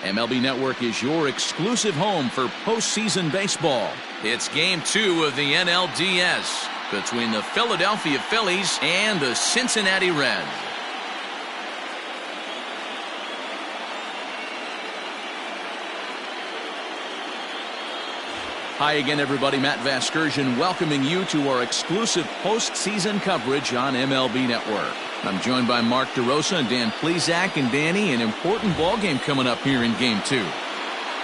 MLB Network is your exclusive home for postseason baseball. It's Game 2 of the NLDS between the Philadelphia Phillies and the Cincinnati Reds. Hi again, everybody. Matt Vasgersian welcoming you to our exclusive postseason coverage on MLB Network. I'm joined by Mark DeRosa and Dan Plesac. And Danny, an important ball game coming up here in Game 2.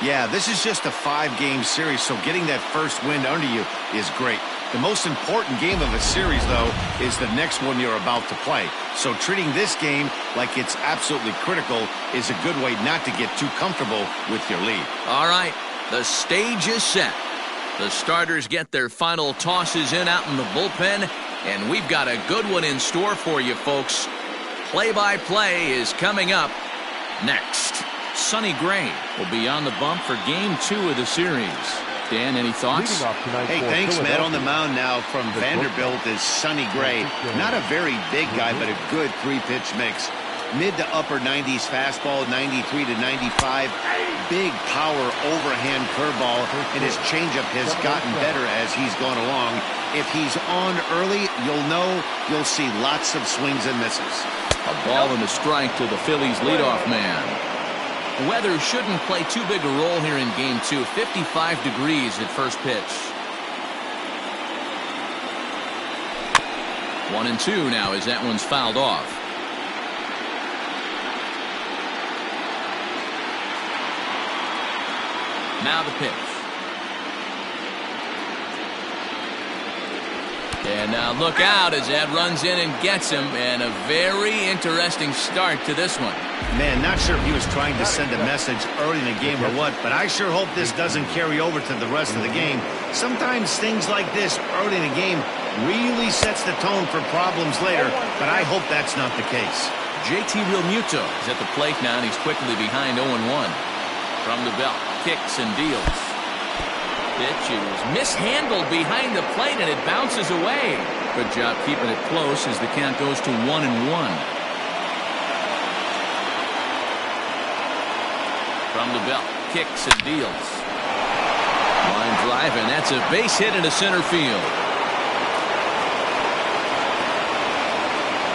Yeah, this is just a 5-game series, so getting that first win under you is great. The most important game of a series, though, is the next one you're about to play. So treating this game like it's absolutely critical is a good way not to get too comfortable with your lead. All right, the stage is set. The starters get their final tosses in out in the bullpen, and we've got a good one in store for you, folks. Play-by-play is coming up next. Sonny Gray will be on the bump for Game 2 of the series. Dan, any thoughts? Hey, thanks, Matt. On the mound now from Vanderbilt is Sonny Gray. Not a very big guy, but a good 3-pitch mix. Mid to upper 90s fastball, 93 to 95. Big power overhand curveball, and his changeup has gotten better as he's gone along. If he's on early, you'll see lots of swings and misses. A ball and a strike to the Phillies leadoff man. Weather shouldn't play too big a role here in Game 2. 55 degrees at first pitch. 1-2 now as that one's fouled off. Now the pitch. And now look out as that runs in and gets him, and a very interesting start to this one. Man, not sure if he was trying to send a message early in the game or what, but I sure hope this doesn't carry over to the rest of the game. Sometimes things like this early in the game really sets the tone for problems later, but I hope that's not the case. JT Realmuto is at the plate now, and he's quickly behind 0-1. From the belt, kicks and deals. Pitch is mishandled behind the plate, and it bounces away. Good job keeping it close as the count goes to 1-1. From the belt, kicks and deals. Line drive, and that's a base hit into center field.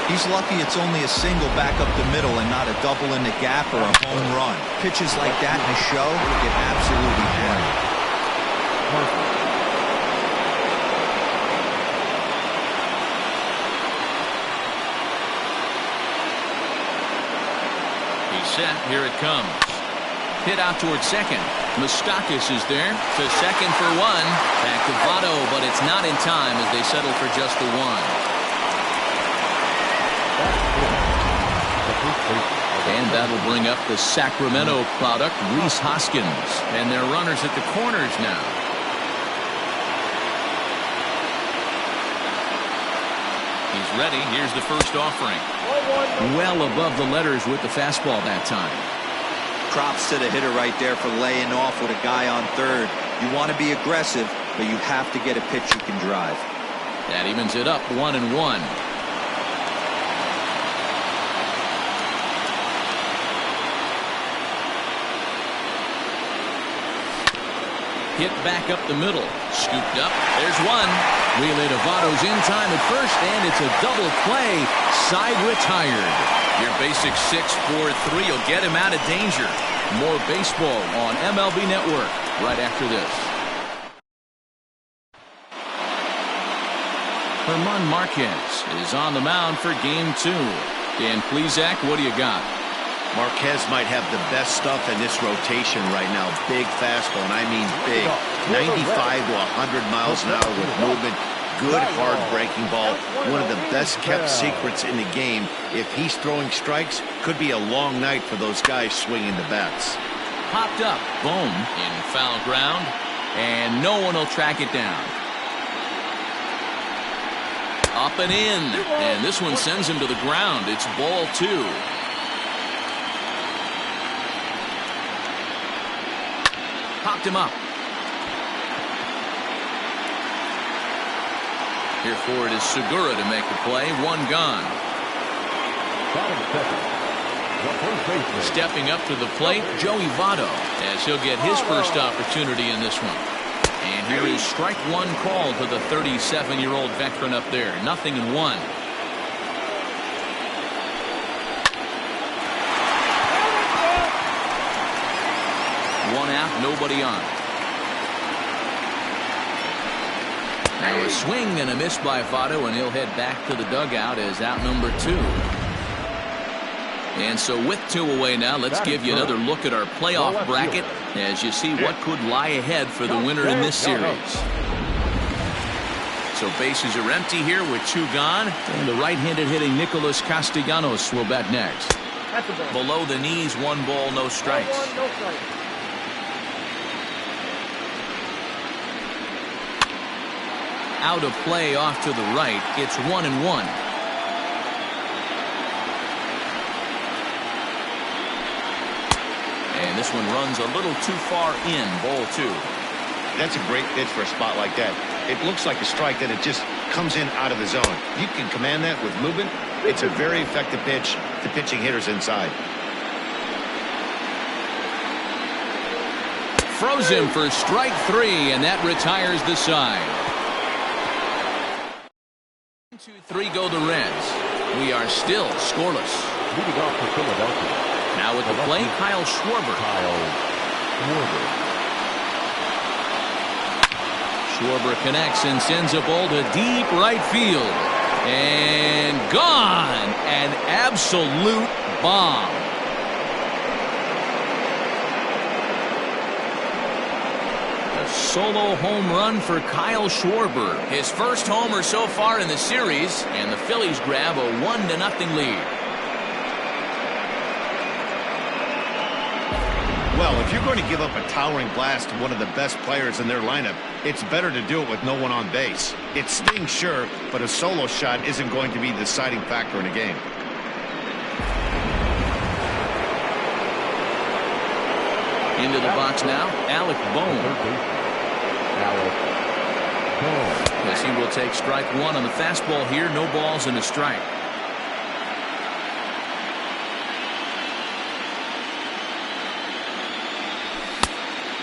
He's lucky it's only a single back up the middle and not a double in the gap or a home run. Pitches like that in a show get absolutely hammered. Perfect. He's set. Here it comes. Hit out towards second. Moustakas is there to second for one. Back to Votto, but it's not in time as they settle for just the one. And that'll bring up the Sacramento product, Rhys Hoskins. And their runners at the corners now. He's ready. Here's the first offering. Well above the letters with the fastball that time. Props to the hitter right there for laying off with a guy on third. You want to be aggressive, but you have to get a pitch you can drive. That evens it up 1-1. Hit back up the middle. Scooped up. There's one. Relay to Votto's in time at first, and it's a double play. Side retired. Your basic 6-4-3 will get him out of danger. More baseball on MLB Network right after this. German Marquez is on the mound for Game 2. Dan Plesac, what do you got? Marquez might have the best stuff in this rotation right now. Big fastball, and I mean big. 95 to 100 miles an hour with movement. Good, hard breaking ball. One of the best kept secrets in the game. If he's throwing strikes, could be a long night for those guys swinging the bats. Popped up. Boom. In foul ground. And no one will track it down. Up and in. And this one sends him to the ground. It's ball 2. Popped him up. Here for it is Segura to make the play. One gone. Stepping up to the plate, Joey Votto, as he'll get his first opportunity in this one. And here is strike one called to the 37-year-old veteran up there. 0-1. One out, nobody on. Now a swing and a miss by Votto, and he'll head back to the dugout as out number 2. And so with 2 away now, let's give you another look at our playoff bracket as you see what could lie ahead for the winner in this series. So bases are empty here with 2 gone, and the right-handed hitting Nicholas Castellanos will bat next. Below the knees, 1 ball, no strikes. Out of play off to the right. It's 1-1. And this one runs a little too far in. Ball 2. That's a great pitch for a spot like that. It looks like a strike that it just comes in out of the zone. You can command that with movement. It's a very effective pitch to pitching hitters inside. Froze him for strike 3, and that retires the side. 2-3 go the Reds. We are still scoreless. Moving off for Philadelphia. Now at the plate, Kyle Schwarber. Schwarber connects and sends a ball to deep right field. And gone. An absolute bomb. A solo home run for Kyle Schwarber. His first homer so far in the series, and the Phillies grab a 1-0 lead. Well, if you're going to give up a towering blast to one of the best players in their lineup, it's better to do it with no one on base. It stings, sure, but a solo shot isn't going to be the deciding factor in a game. Into the box now, Alec Bohm. As he will take strike 1 on the fastball here. No balls and a strike.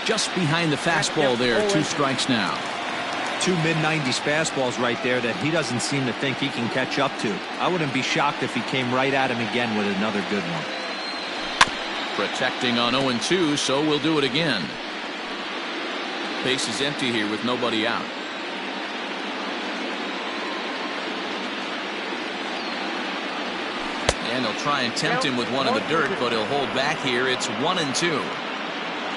Just behind the fastball there. 2 strikes now. 2 mid-90s fastballs right there that he doesn't seem to think he can catch up to. I wouldn't be shocked if he came right at him again with another good one. Protecting on 0-2, so we'll do it again. Base is empty here with nobody out. And he'll try and tempt him with one in the dirt, but he'll hold back here. It's 1-2.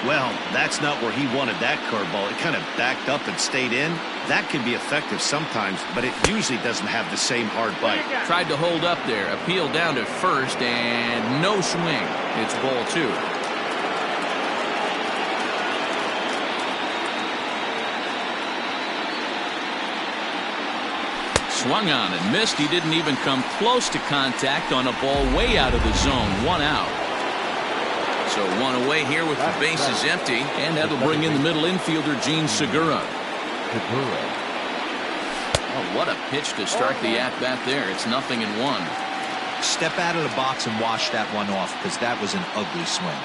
Well, that's not where he wanted that curveball. It kind of backed up and stayed in. That can be effective sometimes, but it usually doesn't have the same hard bite. Tried to hold up there. Appeal down to first, and no swing. It's ball 2. Swung on and missed. He didn't even come close to contact on a ball way out of the zone. 1 out. So 1 away here with the bases empty, and that'll bring in the middle infielder, Gene Segura. Oh, what a pitch to start the at-bat there. It's 0-1. Step out of the box and wash that one off, because that was an ugly swing.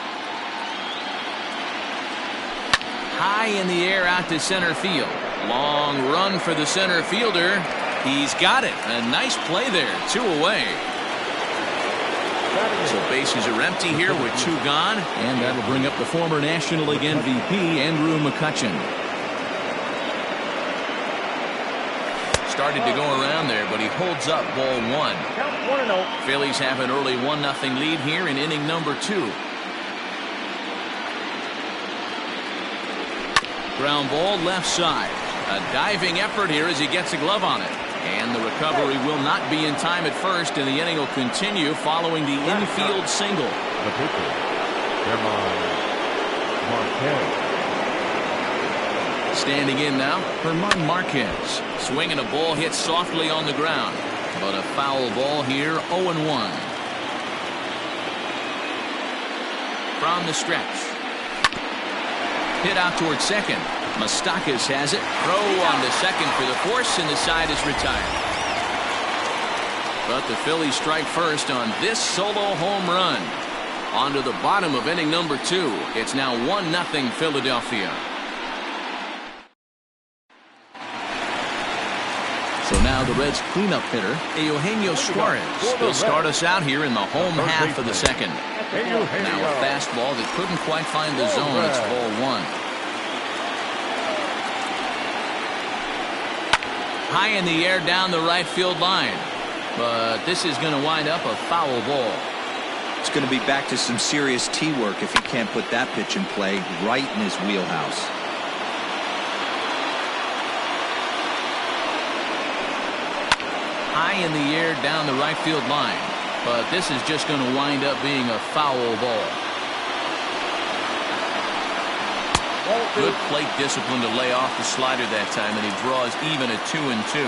High in the air out to center field. Long run for the center fielder. He's got it. A nice play there. 2 away. So bases are empty here with 2 gone, and that'll bring up the former National League MVP, Andrew McCutchen. Started to go around there, but he holds up ball 1. Phillies have an early 1-0 lead here in inning number 2. Ground ball left side. A diving effort here as he gets a glove on it. And the recovery will not be in time at first, and the inning will continue following the infield single. The pitcher, Marquez. Standing in now, Herman Marquez. Swinging a ball hit softly on the ground. But a foul ball here, 0-1. From the stretch. Hit out towards second. Moustakas has it. Throw on to second for the force, and the side is retired. But the Phillies strike first on this solo home run. On to the bottom of inning number 2. It's now 1-0 Philadelphia. So now the Reds' cleanup hitter, Eugenio Suarez, will start us out here in the home half of the second. Now a fastball that couldn't quite find the zone. It's ball 1. High in the air down the right field line. But this is going to wind up a foul ball. It's going to be back to some serious tee work if he can't put that pitch in play right in his wheelhouse. High in the air down the right field line. But this is just going to wind up being a foul ball. Good plate discipline to lay off the slider that time, and he draws even at 2-2.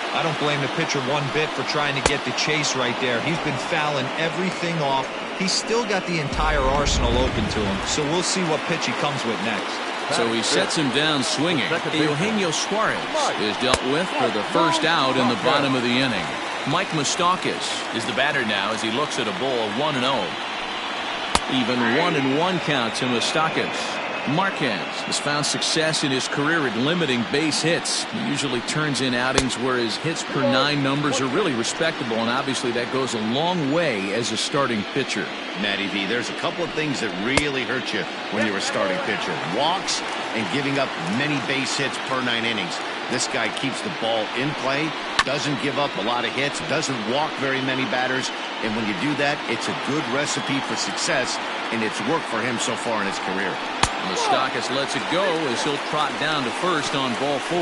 I don't blame the pitcher one bit for trying to get the chase right there. He's been fouling everything off. He's still got the entire arsenal open to him, so we'll see what pitch he comes with next. So he sets him down swinging. Eugenio Suarez is dealt with for the first out in the bottom of the inning. Mike Moustakas is the batter now as he looks at a ball 1-0. Even 1-1 count to Moustakas. Marquez has found success in his career at limiting base hits. He usually turns in outings where his hits per 9 numbers are really respectable, and obviously that goes a long way as a starting pitcher. Matty V, there's a couple of things that really hurt you when you're a starting pitcher. Walks and giving up many base hits per 9 innings. This guy keeps the ball in play, doesn't give up a lot of hits, doesn't walk very many batters, and when you do that, it's a good recipe for success, and it's worked for him so far in his career. Moustakas lets it go as he'll trot down to first on ball 4.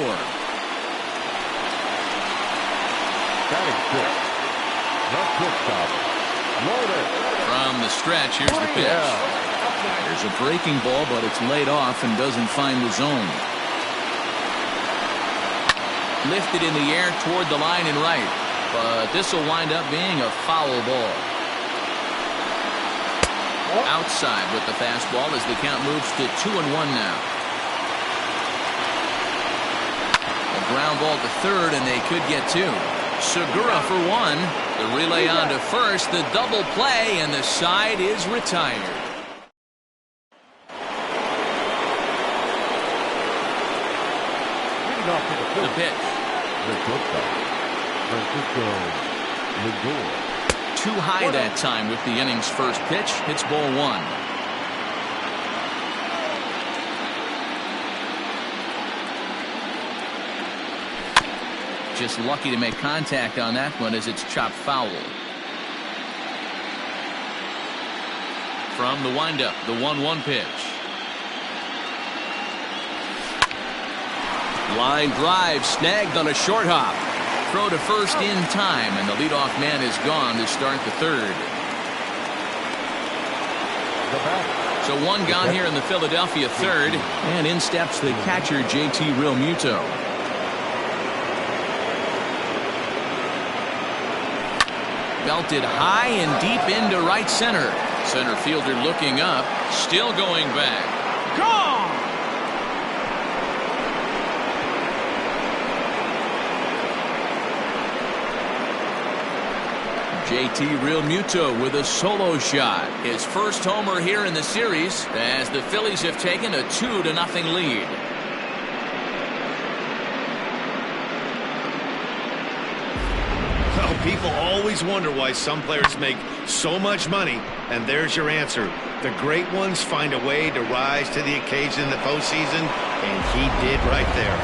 From the stretch, here's the pitch. There's a breaking ball, but it's laid off and doesn't find the zone. Lifted in the air toward the line and right, but this will wind up being a foul ball. Outside with the fastball as the count moves to 2-1 now. A ground ball to third, and they could get 2. Segura for 1. The relay on to first, the double play, and the side is retired. The pitch. Too high that time with the inning's first pitch. It's ball 1. Just lucky to make contact on that one as it's chopped foul. From the windup, the 1-1 pitch. Line drive snagged on a short hop. Throw to first in time, and the leadoff man is gone to start the third. So 1 gone here in the Philadelphia third, and in steps the catcher JT Realmuto. Belted high and deep into right center. Center fielder looking up, still going back. Gone! JT Realmuto with a solo shot. His first homer here in the series as the Phillies have taken a 2-0 lead. Well, people always wonder why some players make so much money, and there's your answer. The great ones find a way to rise to the occasion in the postseason, and he did right there.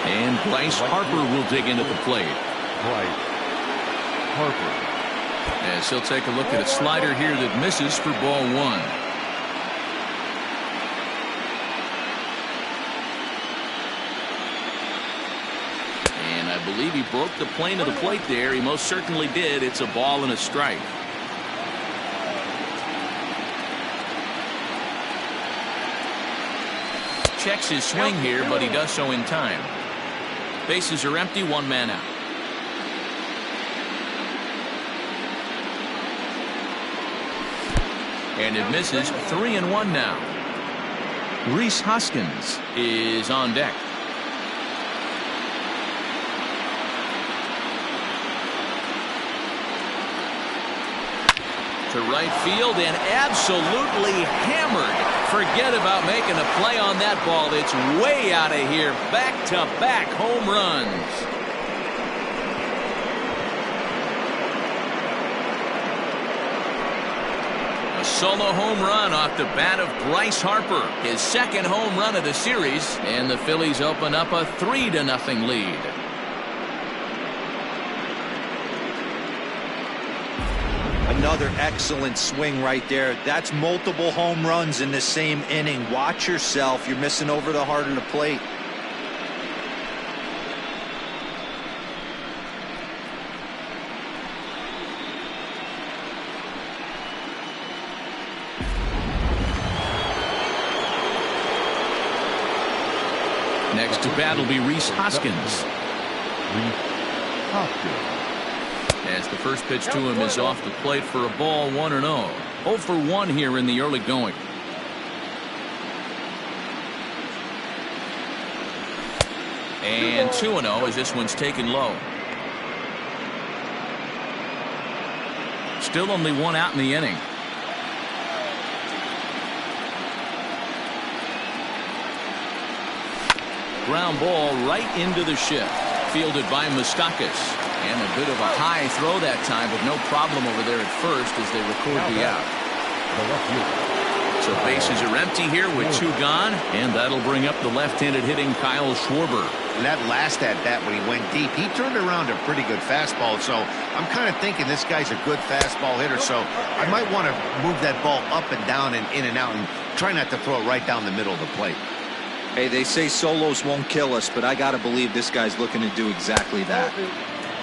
And Bryce Harper will dig into the plate. Harper. As he'll take a look at a slider here that misses for ball 1. And I believe he broke the plane of the plate there. He most certainly did. It's a ball and a strike. Checks his swing here, but he does so in time. Bases are empty, 1 man out. And it misses. 3-1 now. Rhys Hoskins is on deck. to right field and absolutely hammered. Forget about making a play on that ball. It's way out of here. Back-to-back home runs. A solo home run off the bat of Bryce Harper. His second home run of the series. And the Phillies open up a 3-0 lead. Another excellent swing right there. That's multiple home runs in the same inning. Watch yourself. You're missing over the heart of the plate. Next to bat will be Rhys Hoskins. As the first pitch to him is off the plate for a ball, 1-0. 0 for 1 here in the early going. And 2-0 as this one's taken low. Still only one out in the inning. Ground ball right into the shift. Fielded by Moustakas. And a bit of a high throw that time, but no problem over there at first as they record the out. So bases are empty here with 2 gone, and that'll bring up the left-handed hitting Kyle Schwarber. And that last at-bat when he went deep, he turned around a pretty good fastball. So I'm kind of thinking this guy's a good fastball hitter. So I might want to move that ball up and down and in and out and try not to throw it right down the middle of the plate. Hey, they say solos won't kill us, but I got to believe this guy's looking to do exactly that.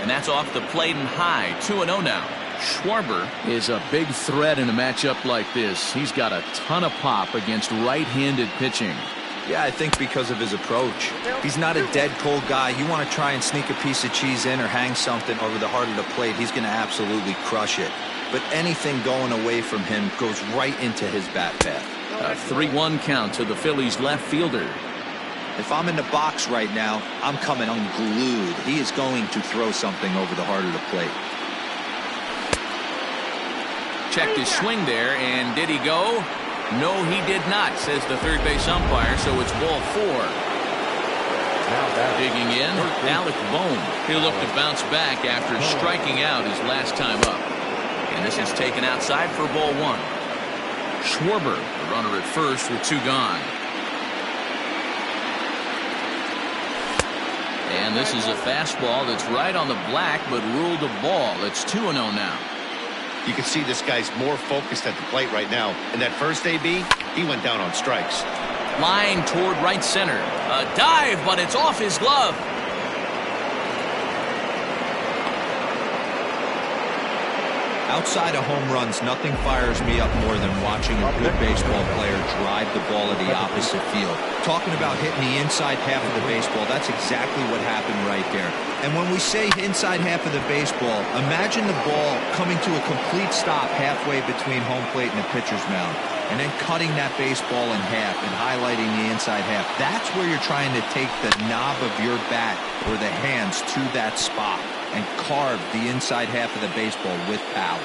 And that's off the plate and high. 2-0 now. Schwarber is a big threat in a matchup like this. He's got a ton of pop against right-handed pitching. Yeah, I think because of his approach. He's not a dead cold guy. You want to try and sneak a piece of cheese in or hang something over the heart of the plate, he's going to absolutely crush it. But anything going away from him goes right into his bat path. A 3-1 count to the Phillies left fielder. If I'm in the box right now, I'm coming unglued. He is going to throw something over the heart of the plate. Checked his swing there, and did he go? No, he did not, says the third base umpire, so it's ball 4. Digging in, Alec Bohm. He'll look to bounce back after striking out his last time up. And this is taken outside for ball 1. Schwarber, the runner at first with 2 gone. And this is a fastball that's right on the black, but ruled a ball. It's 2-0 now. You can see this guy's more focused at the plate right now. In that first AB, he went down on strikes. Line toward right center. A dive, but it's off his glove. Outside of home runs, nothing fires me up more than watching a good baseball player drive the ball to the opposite field. Talking about hitting the inside half of the baseball, that's exactly what happened right there. And when we say inside half of the baseball, imagine the ball coming to a complete stop halfway between home plate and the pitcher's mound, and then cutting that baseball in half and highlighting the inside half. That's where you're trying to take the knob of your bat or the hands to that spot and carve the inside half of the baseball with power.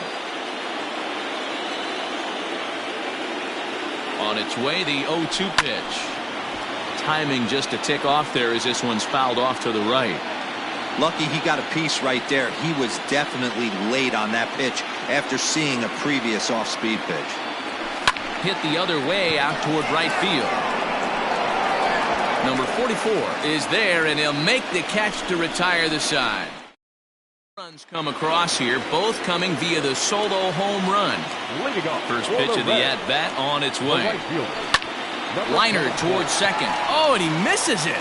On its way, the 0-2 pitch. Timing just a tick off there as this one's fouled off to the right. Lucky he got a piece right there. He was definitely late on that pitch after seeing a previous off-speed pitch. Hit the other way out toward right field. Number 44 is there, and he'll make the catch to retire the side. Runs come across here, both coming via the solo home run. First pitch of the at-bat on its way. Liner towards second. Oh, and he misses it.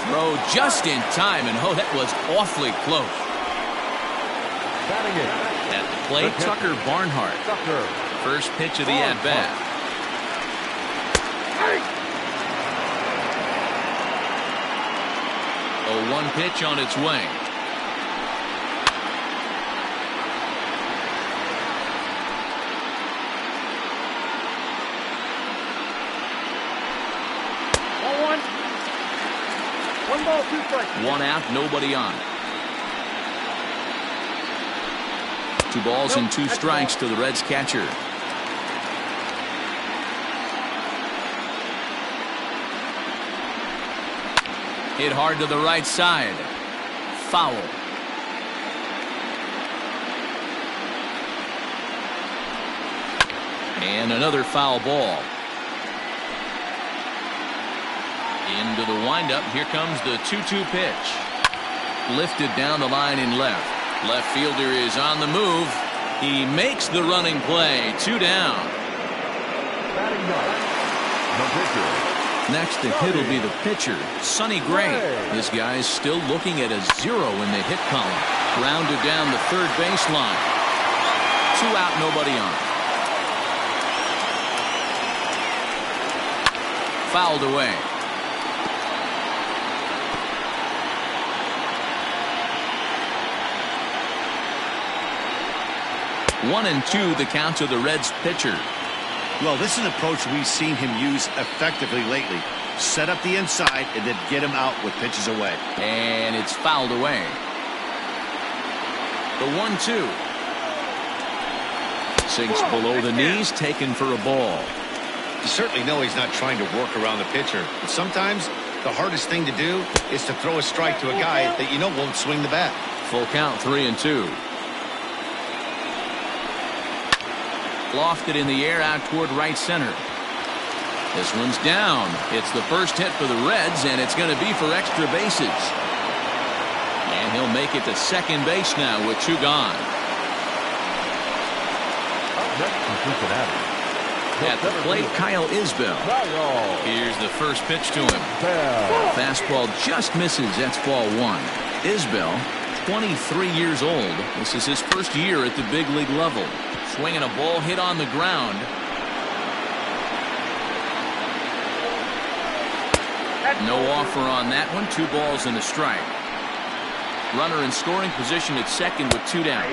Throw just in time, and oh, that was awfully close. At the plate, Tucker Barnhart. First pitch of the at-bat. 0-1 pitch on its way. One ball, 2 strikes. 1 out, nobody on. 2 balls and 2 strikes to the Reds catcher. Hit hard to the right side. Foul. And another foul ball. Into the windup. Here comes the 2-2 pitch. Lifted down the line in left. Left fielder is on the move. He makes the running play. 2 down. Batting ninth, the pitcher. Next to hit will be the pitcher, Sonny Gray. This guy's still looking at a 0 in the hit column. Grounded down the third baseline. 2 out, nobody on. Fouled away. One and 2 the count to the Reds pitcher. Well, this is an approach we've seen him use effectively lately. Set up the inside and then get him out with pitches away. And it's fouled away. The 1-2. Sinks below the knees, taken for a ball. You certainly know he's not trying to work around the pitcher. But sometimes the hardest thing to do is to throw a strike to a guy that you know won't swing the bat. Full count, 3-2. Lofted in the air out toward right center. This one's down. It's the first hit for the Reds, and it's going to be for extra bases. And he'll make it to second base now with 2 gone. Up next from Cincinnati. At the plate, Kyle Isbell. Here's the first pitch to him. Fastball just misses. That's ball 1. Isbell, 23 years old. This is his first year at the big league level. Swinging a ball hit on the ground. No offer on that one. 2 balls and a strike. Runner in scoring position at second with 2 down.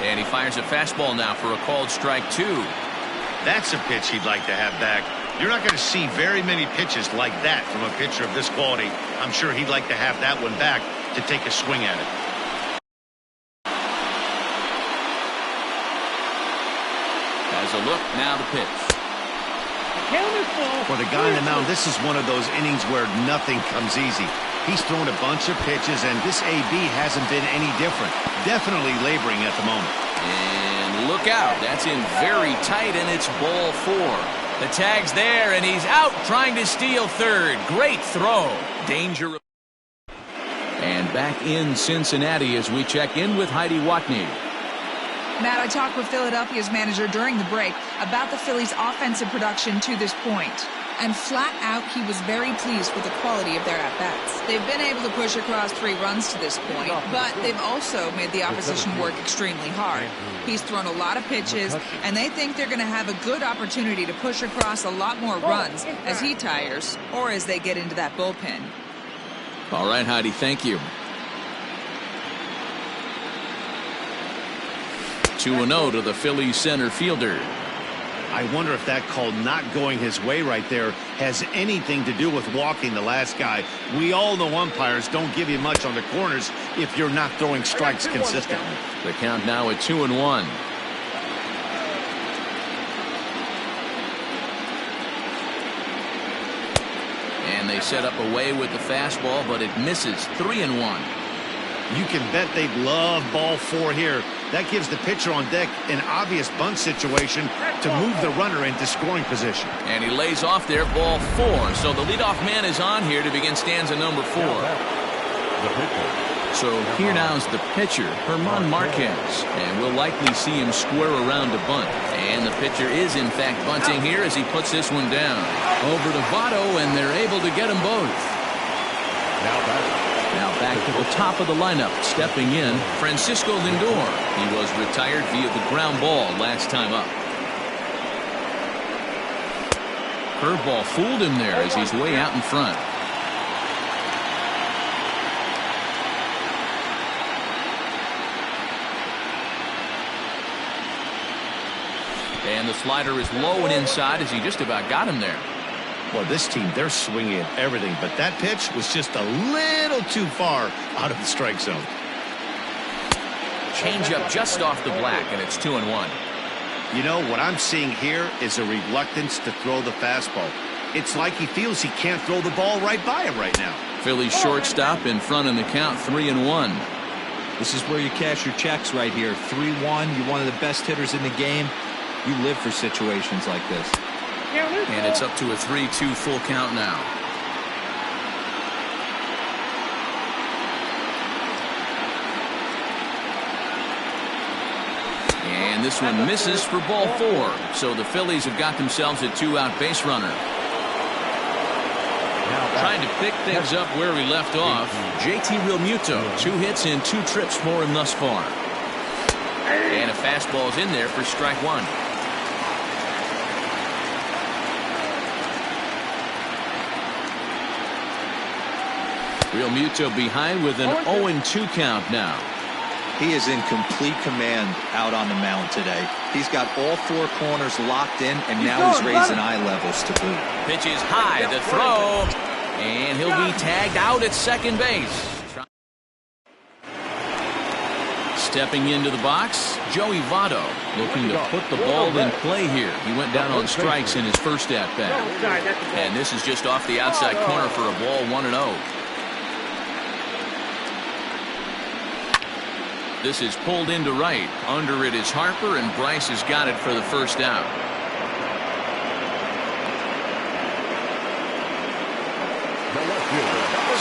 And he fires a fastball now for a called strike 2. That's a pitch he'd like to have back. You're not going to see very many pitches like that from a pitcher of this quality. I'm sure he'd like to have that one back to take a swing at it. As a look, now the pitch. For the guy on the mound, this is one of those innings where nothing comes easy. He's thrown a bunch of pitches, and this AB hasn't been any different. Definitely laboring at the moment. And look out. That's in very tight, and it's ball 4. The tag's there, and he's out trying to steal third. Great throw. Danger. And back in Cincinnati as we check in with Heidi Watney. Matt, I talked with Philadelphia's manager during the break about the Phillies' offensive production to this point. And flat out, he was very pleased with the quality of their at-bats. They've been able to push across 3 runs to this point, but they've also made the opposition work extremely hard. He's thrown a lot of pitches, and they think they're going to have a good opportunity to push across a lot more runs as he tires or as they get into that bullpen. All right, Heidi, thank you. 2-0 to the Phillies center fielder. I wonder if that call not going his way right there has anything to do with walking the last guy. We all know umpires don't give you much on the corners if you're not throwing strikes consistently. The count now at 2-1. And they set up away with the fastball, but it misses. 3-1. You can bet they'd love ball 4 here. That gives the pitcher on deck an obvious bunt situation to move the runner into scoring position. And he lays off there, ball 4. So the leadoff man is on here to begin stanza number 4. So here now is the pitcher, Herman Marquez. And we'll likely see him square around to bunt. And the pitcher is, in fact, bunting here as he puts this one down. Over to Votto, and they're able to get them both. Now back to the top of the lineup, stepping in, Francisco Lindor. He was retired via the ground ball last time up. Curveball fooled him there as he's way out in front. And the slider is low and inside as he just about got him there. Well, this team, they're swinging at everything, but that pitch was just a little too far out of the strike zone. changeup just off the black, and it's 2-1. You know, what I'm seeing here is a reluctance to throw the fastball. It's like he feels he can't throw the ball right by him right now. Phillies shortstop in front in the count, 3-1. This is where you cash your checks right here. 3-1. You're one of the best hitters in the game. You live for situations like this. And it's up to a 3-2 full count now. And this one misses for ball 4. So the Phillies have got themselves a 2-out base runner. Trying to pick things up where we left off. JT Realmuto, 2 hits and 2 trips for him thus far. And a fastball's in there for strike 1. Realmuto behind with an 0-2 count now. He is in complete command out on the mound today. He's got all 4 corners locked in, and now he's raising eye levels to boot. Pitch is high, the throw, and he'll be tagged out at second base. Stepping into the box, Joey Votto looking to put the ball in play here. He went down on strikes in his first at-bat. And this is just off the outside corner for a ball, 1-0. This is pulled into right. Under it is Harper, and Bryce has got it for the first out.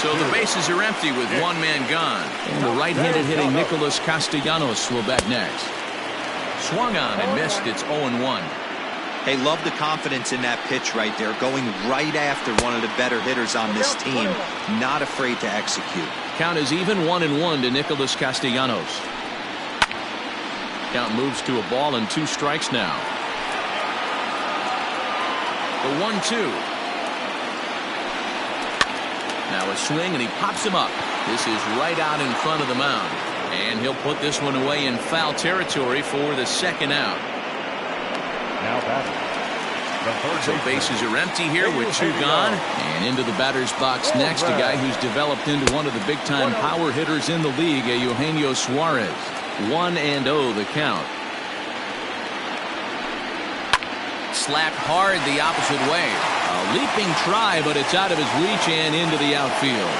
So the bases are empty with 1 man gone. And the right-handed hitting Nicholas Castellanos will bat next. Swung on and missed. It's 0-1. Hey, love the confidence in that pitch right there. Going right after one of the better hitters on this team. Not afraid to execute. Count is even, 1-1 to Nicholas Castellanos. Count moves to a ball and 2 strikes now. The 1-2. Now a swing, and he pops him up. This is right out in front of the mound. And he'll put this one away in foul territory for the second out. Now batting. So bases are empty here with 2 gone. And into the batter's box next, a guy who's developed into one of the big-time power hitters in the league, Eugenio Suarez. 1-0 the count. Slapped hard the opposite way. A leaping try, but it's out of his reach and into the outfield.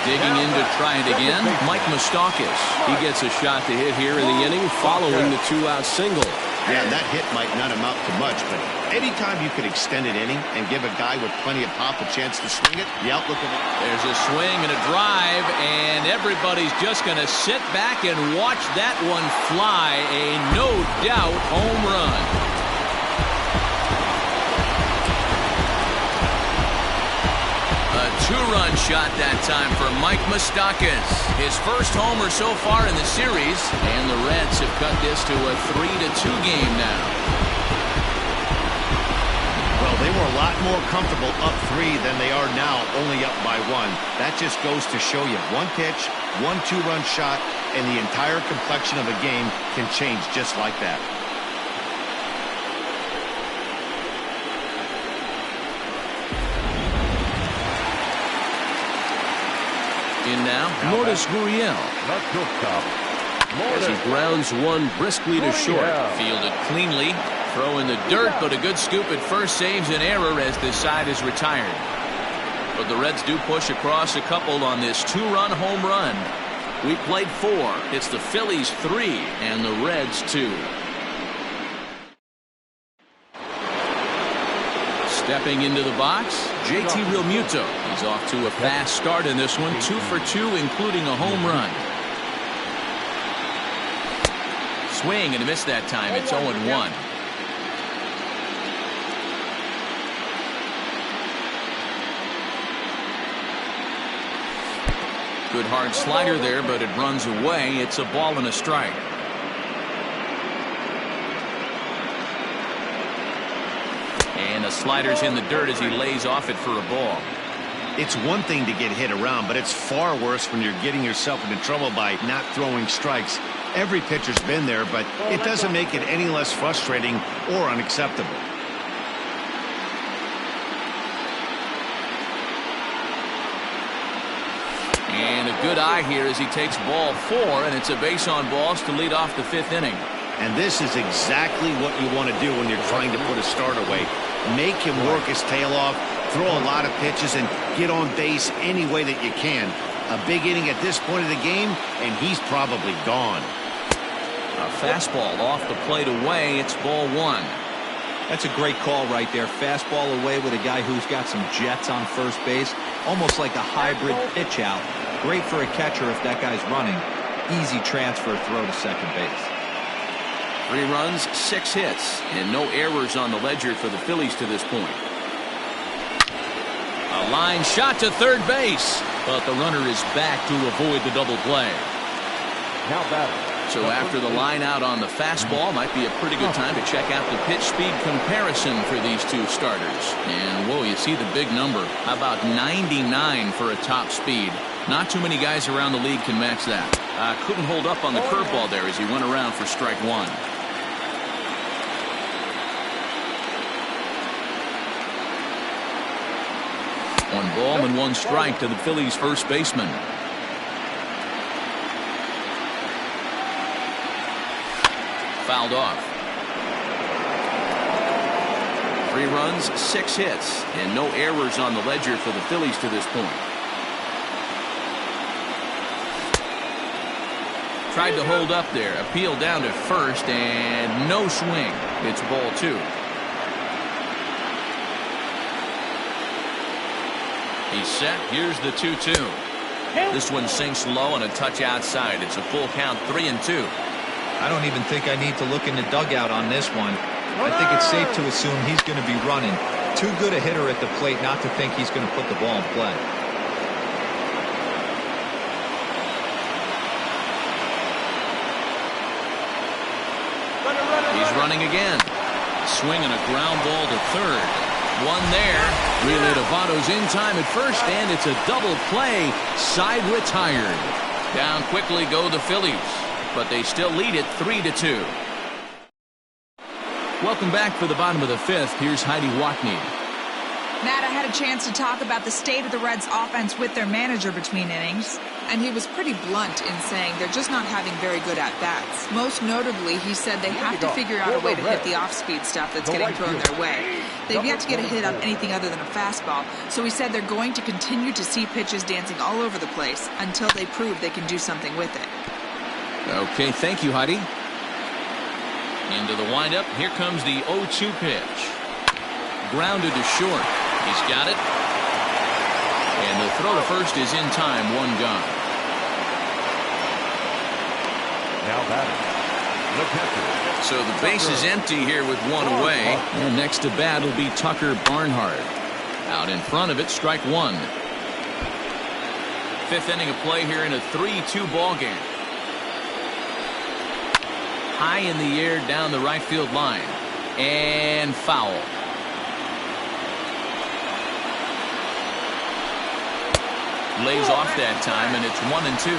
Digging in to try it again, Mike Moustakas. He gets a shot to hit here in the inning following the 2-out single. Yeah, that hit might not amount to much, but anytime you could extend an inning and give a guy with plenty of pop a chance to swing it, the outlook of it. There's a swing and a drive, and everybody's just going to sit back and watch that one fly. A no-doubt home run. A 2-run shot that time for Mike Moustakas. His first homer so far in the series, and the Reds have cut this to a 3-2 game now. Well, they were a lot more comfortable up 3 than they are now, only up by 1. That just goes to show you 1 pitch, 1 2-run shot, and the entire complexion of a game can change just like that. In now, Lourdes Gurriel. As he grounds one briskly to short. Fielded cleanly. Throw in the dirt, but a good scoop at first saves an error as this side is retired. But the Reds do push across a couple on this 2-run home run. We played 4. It's the Phillies 3 and the Reds 2. Stepping into the box, JT Realmuto. He's off to a fast start in this one, 2 for 2, including a home run. Swing and a miss that time. It's 0-1. Good hard slider there, but it runs away. It's a ball and a strike. And the slider's in the dirt as he lays off it for a ball. It's one thing to get hit around, but it's far worse when you're getting yourself into trouble by not throwing strikes. Every pitcher's been there, but it doesn't make it any less frustrating or unacceptable. And a good eye here as he takes ball 4, and it's a base on balls to lead off the 5th inning. And this is exactly what you want to do when you're trying to put a start away. Make him work his tail off, throw a lot of pitches, and get on base any way that you can. A big inning at this point of the game, and he's probably gone. A fastball off the plate away. It's ball 1. That's a great call right there. Fastball away with a guy who's got some jets on first base. Almost like a hybrid pitch out. Great for a catcher if that guy's running. Easy transfer throw to second base. 3 runs, 6 hits, and no errors on the ledger for the Phillies to this point. A line shot to third base, but the runner is back to avoid the double play. Now batting. So after the line out on the fastball, might be a pretty good time to check out the pitch speed comparison for these two starters. And whoa, you see the big number. How about 99 for a top speed? Not too many guys around the league can match that. Couldn't hold up on the curveball there as he went around for strike 1. 1 ball and 1 strike to the Phillies' first baseman. Fouled off. 3 runs, 6 hits, and no errors on the ledger for the Phillies to this point. Tried to hold up there, appeal down to first, and no swing. It's ball 2. He's set. Here's the 2-2. This one sinks low and a touch outside. It's a full count, 3-2. I don't even think I need to look in the dugout on this one. I think it's safe to assume he's going to be running. Too good a hitter at the plate not to think he's going to put the ball in play. He's running again. Swing and a ground ball to third. 1 there. Relay to Votto's in time at first, and it's a double play. Side retired. Down quickly go the Phillies, but they still lead it 3-2. Welcome back for the bottom of the 5th. Here's Heidi Watney. Matt, I had a chance to talk about the state of the Reds' offense with their manager between innings, and he was pretty blunt in saying they're just not having very good at-bats. Most notably, he said they have to figure out a way to hit the off-speed stuff that's getting thrown their way. They've yet to get a hit on anything other than a fastball, so he said they're going to continue to see pitches dancing all over the place until they prove they can do something with it. Okay, thank you, Heidi. Into the windup. Here comes the 0-2 pitch. Grounded to short. He's got it. And the throw to first is in time. 1 gone. Now batting. The catcher. So the base is empty here with 1 away. And next to bat will be Tucker Barnhart. Out in front of it, strike 1. 5th inning of play here in a 3-2 ball game. High in the air down the right field line. And foul. Lays off that time, and it's 1-2.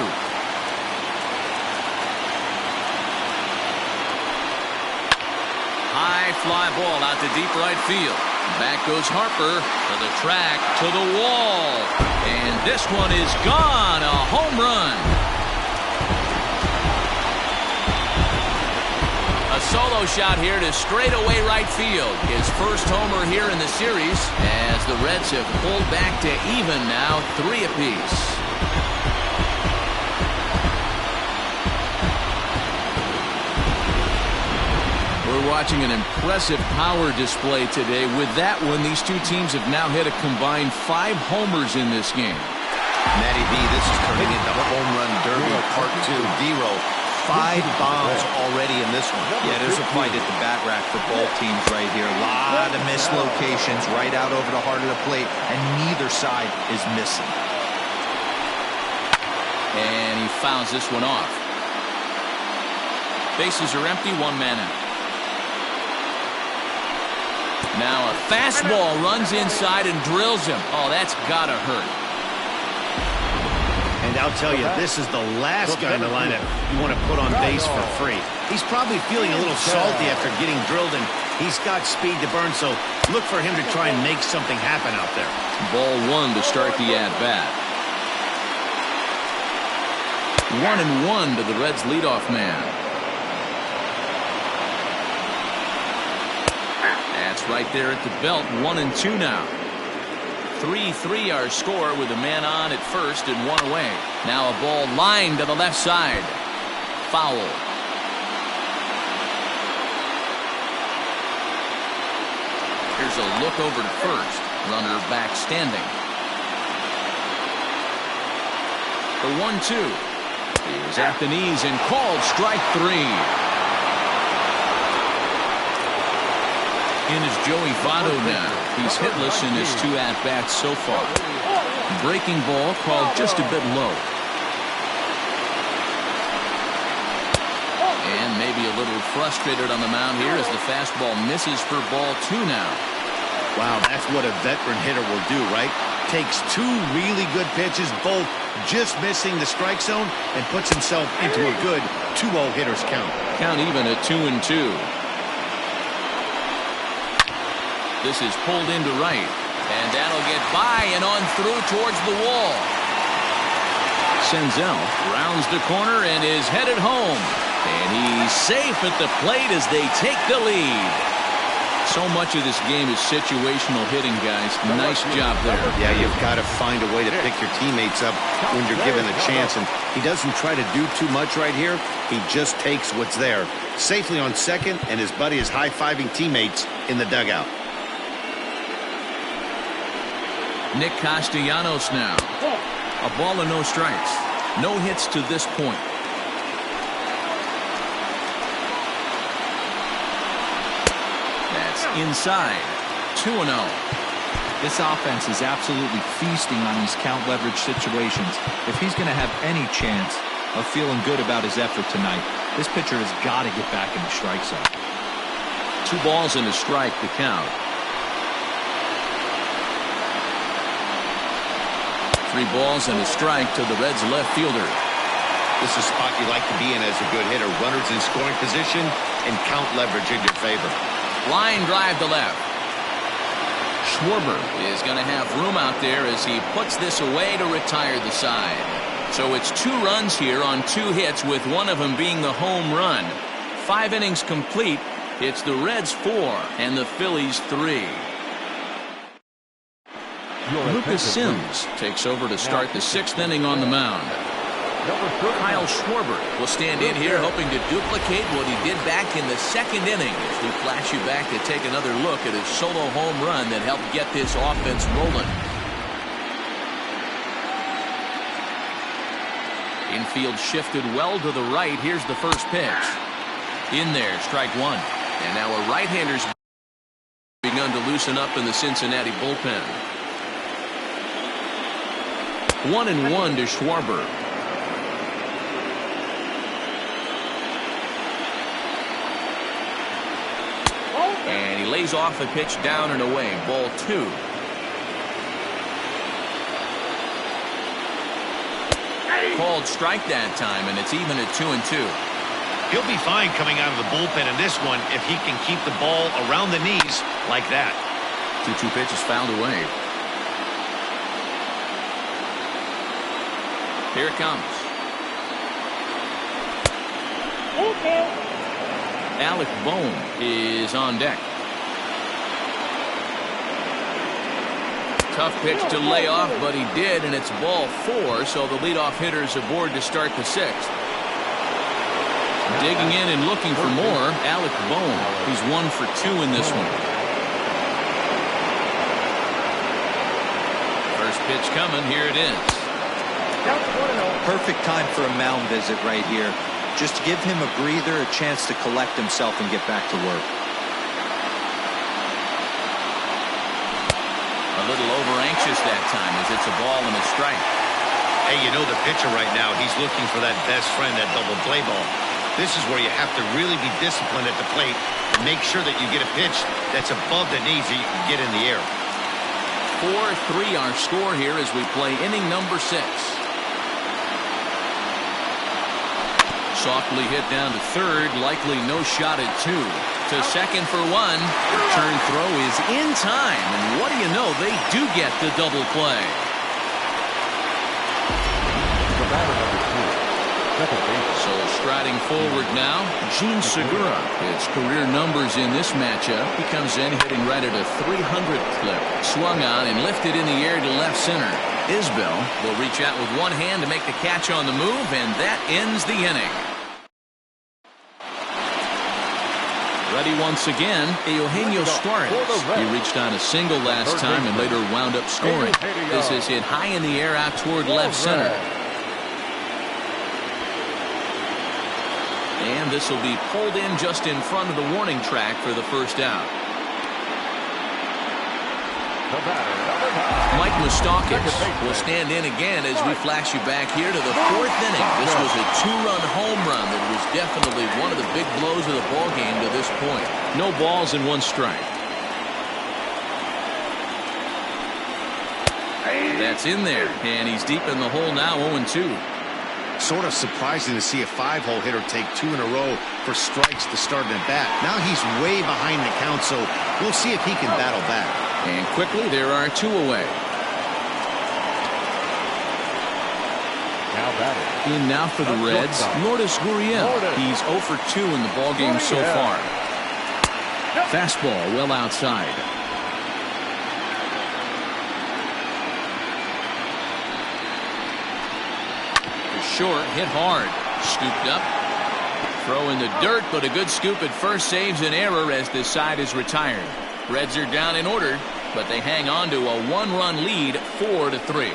High fly ball out to deep right field. Back goes Harper to the track, to the wall. And this one is gone. A home run. A solo shot here to straightaway right field. His first homer here in the series as the Reds have pulled back to even now, 3 apiece. We're watching an impressive power display today. With that one, these two teams have now hit a combined 5 homers in this game. Matty B, this is turning into home run derby part 2. Dero, 5 bombs already in this one. Yeah, there's a fight at the bat rack for both teams right here. A lot of missed locations right out over the heart of the plate, and neither side is missing. And he fouls this one off. Bases are empty, 1 man out. Now a fastball runs inside and drills him. Oh, that's gotta hurt. And I'll tell you, this is the last guy in the lineup you want to put on base for free. He's probably feeling a little salty after getting drilled, and he's got speed to burn, so look for him to try and make something happen out there. Ball 1 to start the at-bat. 1-1 to the Reds leadoff man. That's right there at the belt. 1-2 now. 3-3 our score with a man on at first and one away. Now a ball lined to the left side. Foul. Here's a look over to first. Runner back standing. The 1-2 is at the knees and called strike 3. In is Joey Votto now. He's hitless in his 2 at-bats so far. Breaking ball called just a bit low. And maybe a little frustrated on the mound here as the fastball misses for ball 2 now. Wow, that's what a veteran hitter will do, right? Takes 2 really good pitches, both just missing the strike zone, and puts himself into a good 2-0 hitter's count. Count even at 2-2. This is pulled into right, and that'll get by and on through towards the wall. Senzel rounds the corner and is headed home, and he's safe at the plate as they take the lead. So much of this game is situational hitting, guys. Nice job there. Yeah, you've got to find a way to pick your teammates up when you're given a chance, and he doesn't try to do too much right here. He just takes what's there. Safely on second, and his buddy is high-fiving teammates in the dugout. Nick Castellanos now. A ball and no strikes. No hits to this point. That's inside. 2-0. This offense is absolutely feasting on these count leverage situations. If he's going to have any chance of feeling good about his effort tonight, this pitcher has got to get back in the strike zone. 2 balls and a strike to count. 3 balls and a strike to the Reds left fielder. This is a spot you like to be in as a good hitter. Runners in scoring position and count leverage in your favor. Line drive to left. Schwarber is going to have room out there as he puts this away to retire the side. So it's 2 runs here on 2 hits, with one of them being the home run. 5 innings complete. It's the Reds 4 and the Phillies 3. Lucas Sims takes over to start the 6th inning on the mound. Kyle Schwarber will stand in here hoping to duplicate what he did back in the 2nd inning as we flash you back to take another look at his solo home run that helped get this offense rolling. Infield shifted well to the right. Here's the first pitch. In there, strike 1. And now a right-hander's begun to loosen up in the Cincinnati bullpen. 1-1 to Schwarber. And he lays off the pitch down and away. Ball 2. Called strike that time, and it's even at 2-2. He'll be fine coming out of the bullpen in this one if he can keep the ball around the knees like that. 2-2 pitch is fouled away. Here it comes. Alec Bohm is on deck. Tough pitch to lay off, but he did, and it's ball 4, so the leadoff hitter's aboard to start the 6th. Digging in and looking for more, Alec Bohm. He's 1 for 2 in this one. First pitch coming, here it is. Perfect time for a mound visit right here. Just to give him a breather, a chance to collect himself and get back to work. A little over-anxious that time as it's a ball and a strike. Hey, you know the pitcher right now, he's looking for that best friend, that double play ball. This is where you have to really be disciplined at the plate and make sure that you get a pitch that's above the knees that you can get in the air. 4-3 our score here as we play inning number 6. Softly hit down to third, likely no shot at 2. To second for 1. Return throw is in time, and what do you know, they do get the double play. second base. So striding forward now, Gene Segura. His career numbers in this matchup. He comes in hitting right at a 300 clip. Swung on and lifted in the air to left center. Isbell will reach out with one hand to make the catch on the move, and that ends the inning. Ready once again, Eugenio Suarez. He reached on a single last time and later wound up scoring. This is hit high in the air out toward left center. And this will be pulled in just in front of the warning track for the first out. Mike Moustakas will stand in again as we flash you back here to the fourth inning. This was a two-run home run that was definitely one of the big blows of the ball game to this point. No balls and one strike. That's in there, and he's deep in the hole now, 0-2. Sort of surprising to see a five-hole hitter take two in a row for strikes to start an at-bat. Now he's way behind the count, so we'll see if he can battle back. And quickly, there are two away. Now batting. In now for the Reds, Lourdes Gurriel. He's 0 for 2 in the ballgame so far. Fastball well outside. Short, hit hard. Scooped up. Throw in the dirt, but a good scoop at first saves an error as this side is retired. Reds are down in order, but they hang on to a one-run lead, 4-3.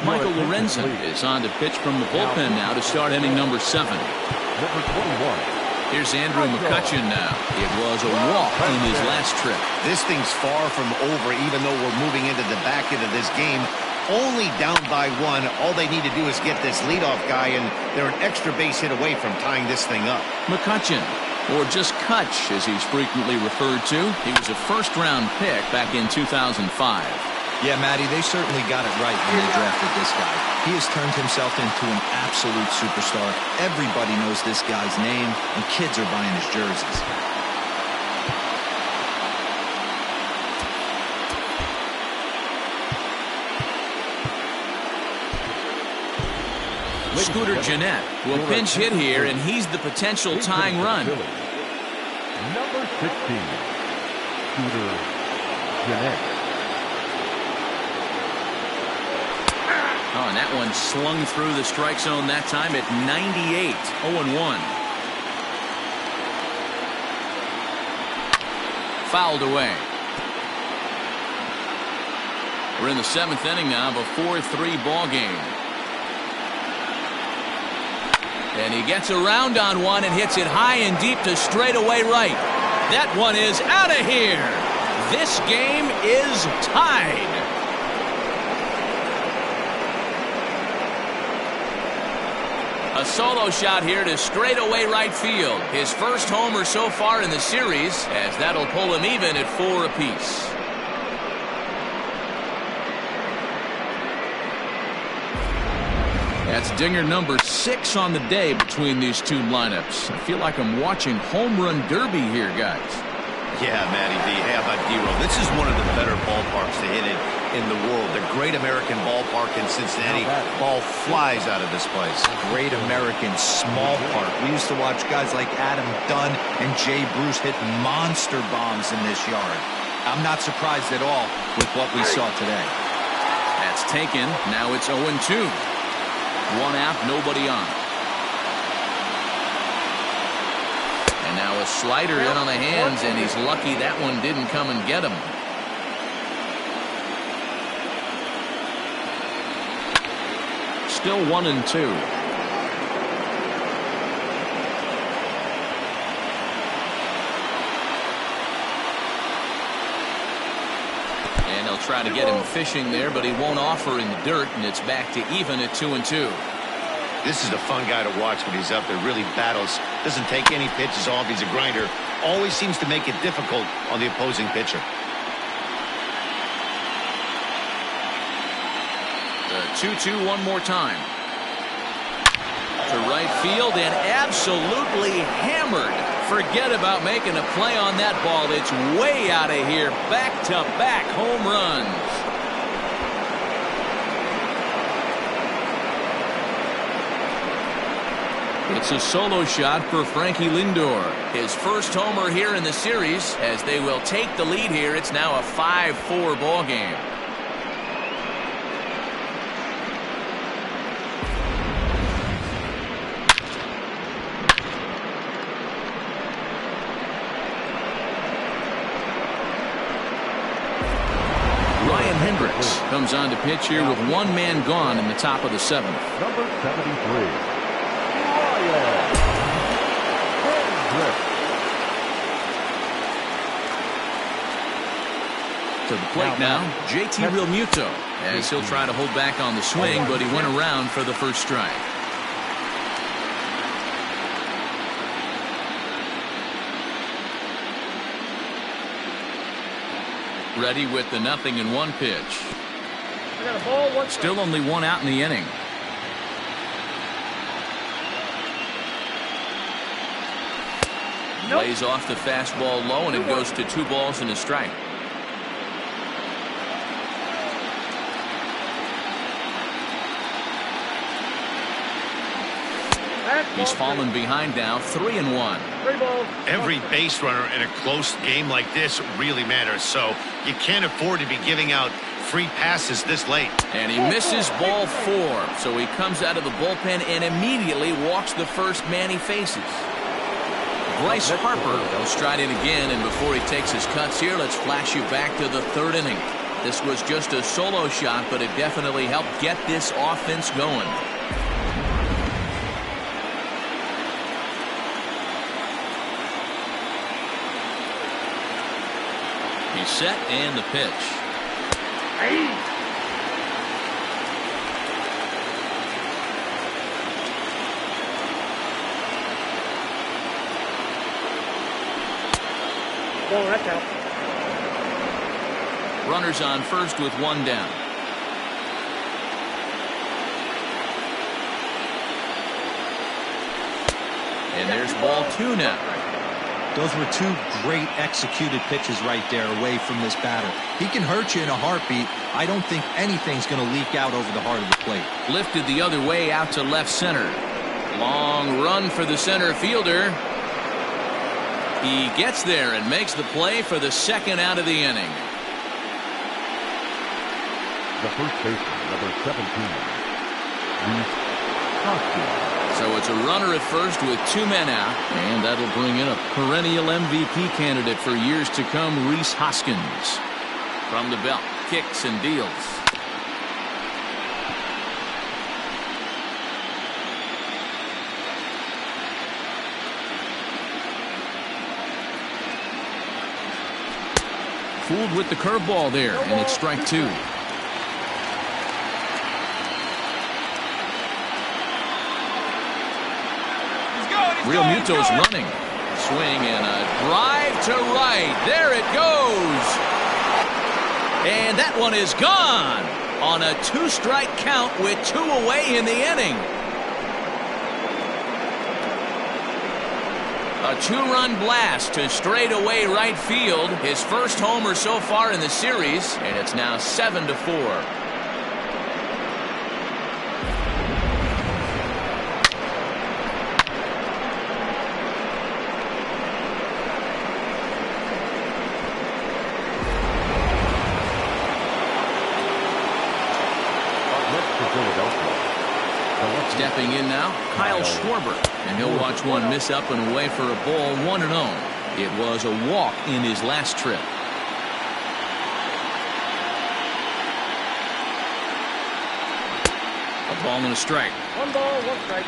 Michael Lorenzen is on to pitch from the bullpen now to start inning number 7. Number 21. Here's Andrew McCutchen now. It was a walk in his last trip. This thing's far from over, even though we're moving into the back end of this game. Only down by 1. All they need to do is get this leadoff guy, and they're an extra base hit away from tying this thing up. McCutchen, or just Kutch as he's frequently referred to. He was a first-round pick back in 2005. Yeah, Matty, they certainly got it right when they drafted this guy. He has turned himself into an absolute superstar. Everybody knows this guy's name, and kids are buying his jerseys. Scooter Gennett will pinch hit here, and he's the potential tying run. Number 16, Scooter Gennett. Oh, and that one slung through the strike zone that time at 98, 0-1. Fouled away. We're in the 7th inning now of a 4-3 ball game. And he gets around on one and hits it high and deep to straightaway right. That one is out of here. This game is tied. A solo shot here to straightaway right field. His first homer so far in the series, as that'll pull him even at 4 apiece. That's dinger number 6 on the day between these two lineups. I feel like I'm watching home run derby here, guys. Yeah, Matty B. How about D-Roll? This is one of the better ballparks to hit it in the world. The Great American Ballpark in Cincinnati. Ball flies out of this place. Great American Small Park. We used to watch guys like Adam Dunn and Jay Bruce hit monster bombs in this yard. I'm not surprised at all with what we saw today. That's taken. Now it's 0-2. 1 out, nobody on. And now a slider in on the hands, and he's lucky that one didn't come and get him. Still 1-2. And they'll try to get him fishing there, but he won't offer in the dirt, and it's back to even at 2-2. This is a fun guy to watch when he's up there. Really battles. Doesn't take any pitches off. He's a grinder. Always seems to make it difficult on the opposing pitcher. The 2-2 one more time. To right field and absolutely hammered. Forget about making a play on that ball. It's way out of here. Back-to-back home runs. It's a solo shot for Frankie Lindor. His first homer here in the series as they will take the lead here. It's now a 5-4 ball game. Comes on to pitch here with one man gone in the top of the 7th. Number 73, Ryan Hendricks. To the plate now, JT Realmuto, as he'll try to hold back on the swing, but he went around for the first strike. Ready with the 0-1 pitch. Still only one out in the inning. Lays off the fastball low, and it goes to 2 balls and a strike. He's fallen behind now, 3-1. Every base runner in a close game like this really matters, so you can't afford to be giving out free passes this late. And he misses ball 4, so he comes out of the bullpen and immediately walks the first man he faces. Bryce Harper will stride in again, and before he takes his cuts here, let's flash you back to the 3rd inning. This was just a solo shot, but it definitely helped get this offense going. He's set, and the pitch. Oh, that's out. Runners on first with 1 down. And there's ball 2 now. Those were 2 great executed pitches right there away from this batter. He can hurt you in a heartbeat. I don't think anything's going to leak out over the heart of the plate. Lifted the other way out to left center. Long run for the center fielder. He gets there and makes the play for the 2nd out of the inning. The first baseman, number 17, Reese Hoskins. So it's a runner at first with 2 men out, and that'll bring in a perennial MVP candidate for years to come, Reese Hoskins. From the belt, kicks and deals. Fooled with the curveball there, and it's strike 2. Realmuto's running. Swing and a drive to right. There it goes. And that one is gone on a 2-strike count with 2 away in the inning. A 2-run blast to straightaway right field. His first homer so far in the series, and it's now 7-4. Stepping in now, Kyle Schwarber, and he'll watch one miss up and away for a ball, 1-0. It was a walk in his last trip. A ball and a strike. 1 ball, 1 strike.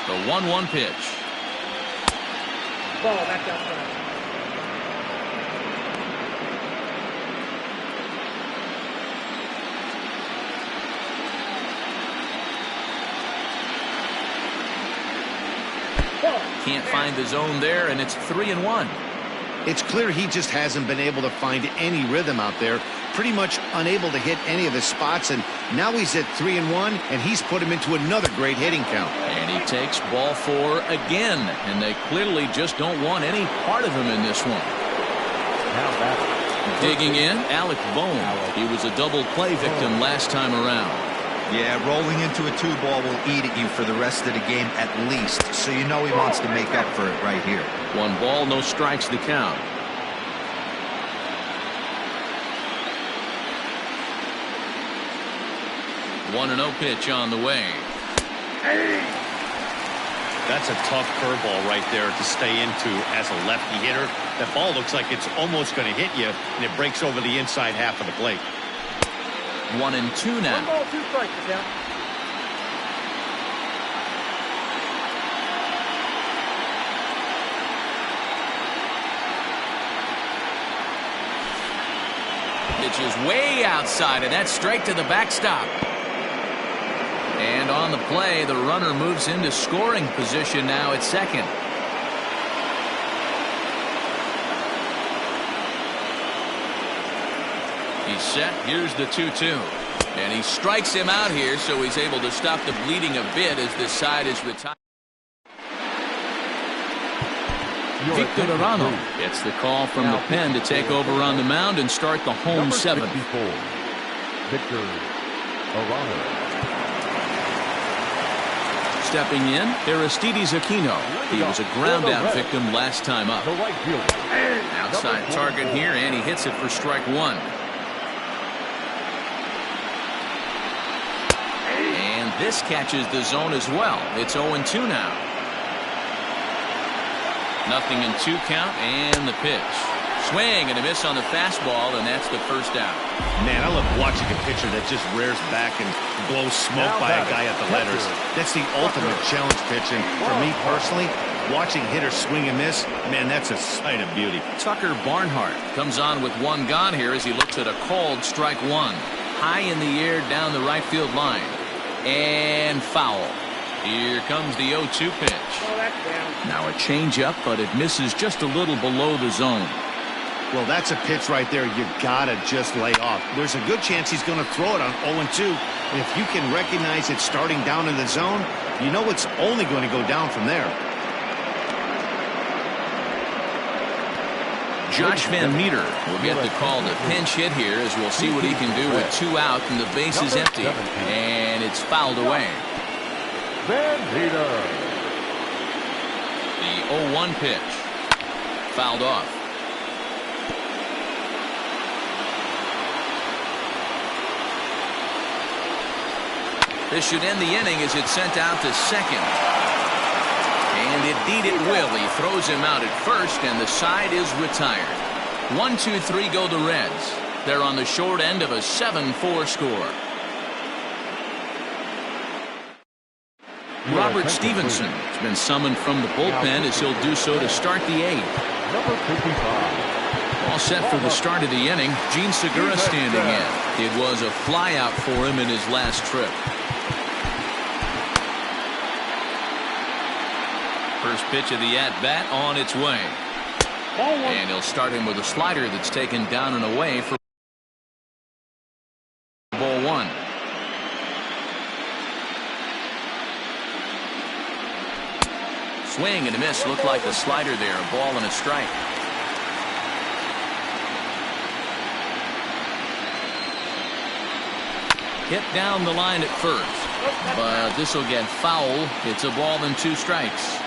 The 1-1 pitch. Ball back outside. Can't find the zone there, and it's 3-1. It's clear he just hasn't been able to find any rhythm out there. Pretty much unable to hit any of his spots, and now he's at 3-1, and he's put him into another great hitting count. And And he takes ball 4 again, and they clearly just don't want any part of him in this one. Now that's Digging in, Alec Bohm. He was a double play victim last time around. Yeah, rolling into a 2-ball will eat at you for the rest of the game at least, so you know he wants to make up for it right here. 1 ball, no strikes the count. One 1-0 pitch on the way. That's a tough curveball right there to stay into as a lefty hitter. That ball looks like it's almost going to hit you, and it breaks over the inside half of the plate. 1-2 now. 1 ball, 2 strikes, down. Pitch is way outside, and that's straight to the backstop. And on the play, the runner moves into scoring position now at second. He's set. Here's the 2-2. And he strikes him out here, so he's able to stop the bleeding a bit as this side is retired. Victor Arano gets the call from the pen to take over on the mound and start the home 7th. Victor Arano. Stepping in, Aristides Aquino. He was a ground-out victim last time up. The right fielder. Outside target here, and he hits it for strike 1. And this catches the zone as well. It's 0-2 now. 0-2 count, and the pitch. Swing and a miss on the fastball, and that's the first out. Man, I love watching a pitcher that just rears back and blows smoke by a guy at the letters. That's the ultimate challenge pitch, and for me personally, watching hitters swing and miss, man, that's a sight of beauty. Tucker Barnhart comes on with 1 gone here as he looks at a called strike 1. High in the air down the right field line. And foul. Here comes the 0-2 pitch. Oh, that's down. Now a changeup, but it misses just a little below the zone. Well, that's a pitch right there you gotta just lay off. There's a good chance he's going to throw it on 0-2. And if you can recognize it starting down in the zone, you know it's only going to go down from there. Josh Van Meter will get the call to pinch hit here as we'll see what he can do with 2 out and the base is empty. And it's fouled away. Van Meter. The 0-1 pitch. Fouled off. This should end the inning as it's sent out to second. And indeed it will. He throws him out at first, and the side is retired. 1-2-3 go the Reds. They're on the short end of a 7-4 score. Robert Stevenson has been summoned from the bullpen as he'll do so to start the 8th. Number 55. All set for the start of the inning. Gene Segura standing in. It was a flyout for him in his last trip. First pitch of the at-bat on its way. And he'll start him with a slider that's taken down and away for ball 1. Swing and a miss. Looked like the slider there. A ball and a strike. Hit down the line at first. But this will get foul. It's a ball and 2 strikes.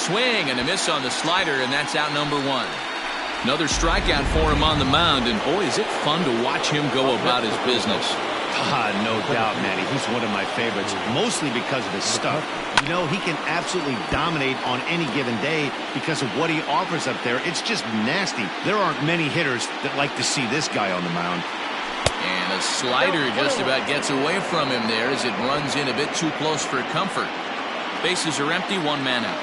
Swing and a miss on the slider, and that's out number 1. Another strikeout for him on the mound, and boy, is it fun to watch him go about his business. No doubt, Manny. He's one of my favorites, mostly because of his stuff. You know, he can absolutely dominate on any given day because of what he offers up there. It's just nasty. There aren't many hitters that like to see this guy on the mound. And a slider just about gets away from him there as it runs in a bit too close for comfort. Bases are empty, 1 man out.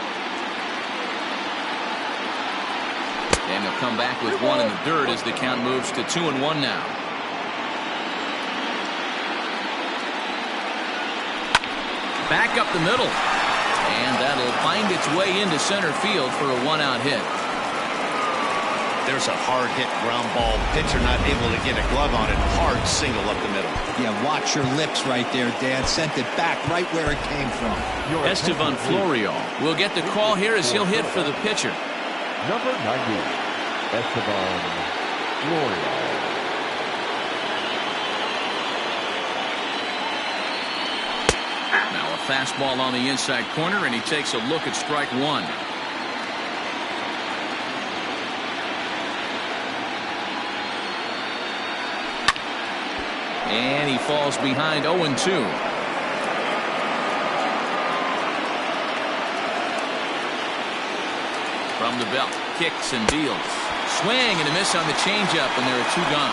And he'll come back with 1 in the dirt as the count moves to 2-1 now. Back up the middle. And that'll find its way into center field for a 1-out hit. There's a hard-hit ground ball. Pitcher not able to get a glove on it. Hard single up the middle. Yeah, watch your lips right there, Dan. Sent it back right where it came from. Estevan Florio will get the call here as he'll hit for the pitcher. Number 90, Estevan Florio. Now a fastball on the inside corner, and he takes a look at strike one. And he falls behind 0-2. From the belt, kicks and deals. Swing and a miss on the changeup, and there are two gone.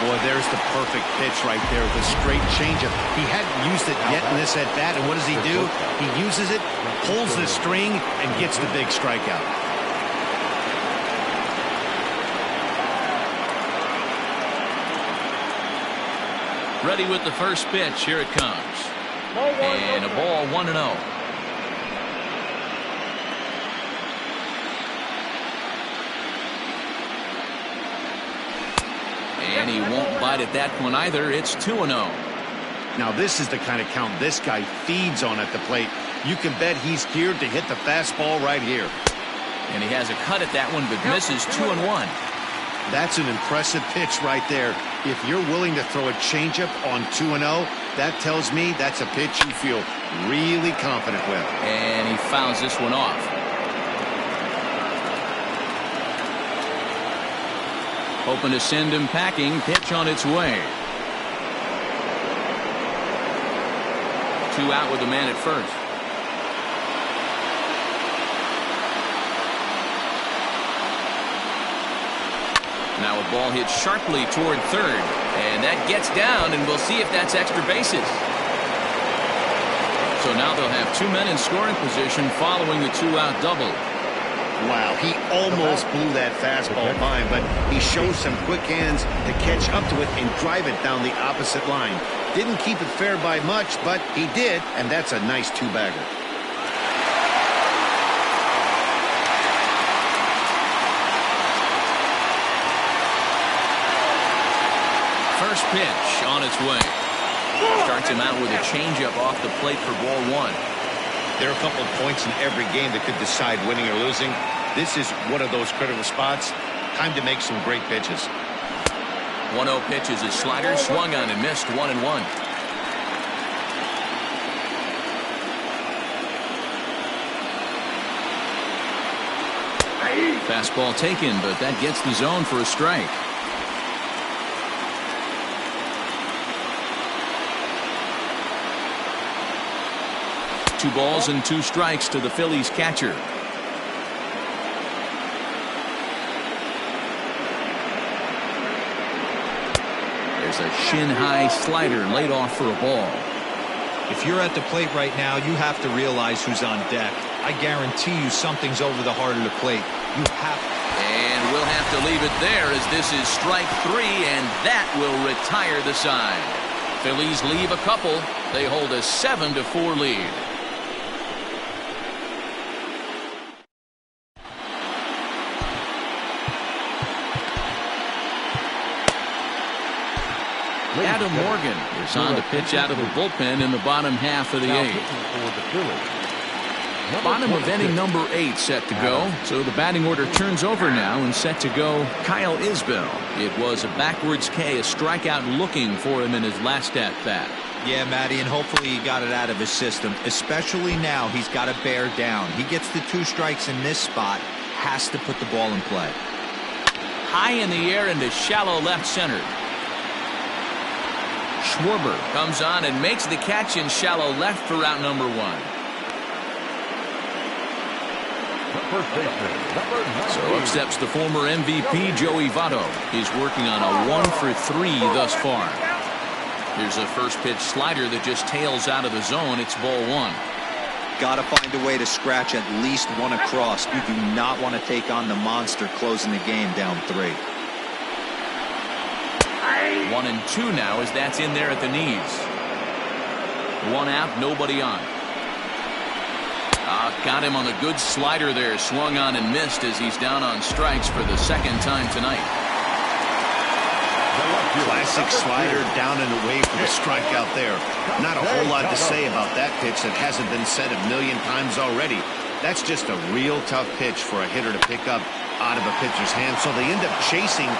Boy, there's the perfect pitch right there. The straight changeup. He hadn't used it yet in this at-bat, and what does he do? He uses it, pulls the string, and gets the big strikeout. Ready with the first pitch. Here it comes. And a ball 1-0. And he won't bite at that one either. It's 2-0. Now this is the kind of count this guy feeds on at the plate. You can bet he's geared to hit the fastball right here. And he has a cut at that one, but misses 2-1. That's an impressive pitch right there. If you're willing to throw a changeup on 2-0, that tells me that's a pitch you feel really confident with. And he fouls this one off. Hoping to send him packing. Pitch on its way. 2 out with a man at first. Now a ball hit sharply toward third, and that gets down, and we'll see if that's extra bases. So now they'll have 2 men in scoring position following the 2-out double. Wow, he almost blew that fastball by him, but he shows some quick hands to catch up to it and drive it down the opposite line. Didn't keep it fair by much, but he did, and that's a nice two-bagger. First pitch on its way. Starts him out with a changeup off the plate for ball 1. There are a couple of points in every game that could decide winning or losing. This is one of those critical spots. Time to make some great pitches. 1-0 pitch is a slider, swung on and missed. 1-1. Fastball taken, but that gets the zone for a strike. Two balls and 2 strikes to the Phillies catcher. There's a shin-high slider laid off for a ball. If you're at the plate right now, you have to realize who's on deck. I guarantee you something's over the heart of the plate. You have to. And we'll have to leave it there as this is strike 3, and that will retire the side. Phillies leave a couple. They hold a 7-4 lead. Adam Morgan is on to pitch out of the bullpen in the bottom half of the 8th. Bottom of inning number 8 set to go. So the batting order turns over now, and set to go Kyle Isbell. It was a backwards K, a strikeout looking for him in his last at-bat. Yeah, Matty, and hopefully he got it out of his system. Especially now, he's got to bear down. He gets the 2 strikes in this spot, has to put the ball in play. High in the air into shallow left center. Schwarber comes on and makes the catch in shallow left for out number 1. So up steps the former MVP Joey Votto. He's working on a 1-for-3 thus far. Here's a first pitch slider that just tails out of the zone. It's ball 1. Got to find a way to scratch at least 1 across. You do not want to take on the monster closing the game down 3. 1-2 now as that's in there at the knees. 1 out, nobody on. Got him on a good slider there. Swung on and missed as he's down on strikes for the second time tonight. Classic slider down and away for the strikeout there. Not a whole lot to say about that pitch that hasn't been said a million times already. That's just a real tough pitch for a hitter to pick up out of a pitcher's hand, so they end up chasing.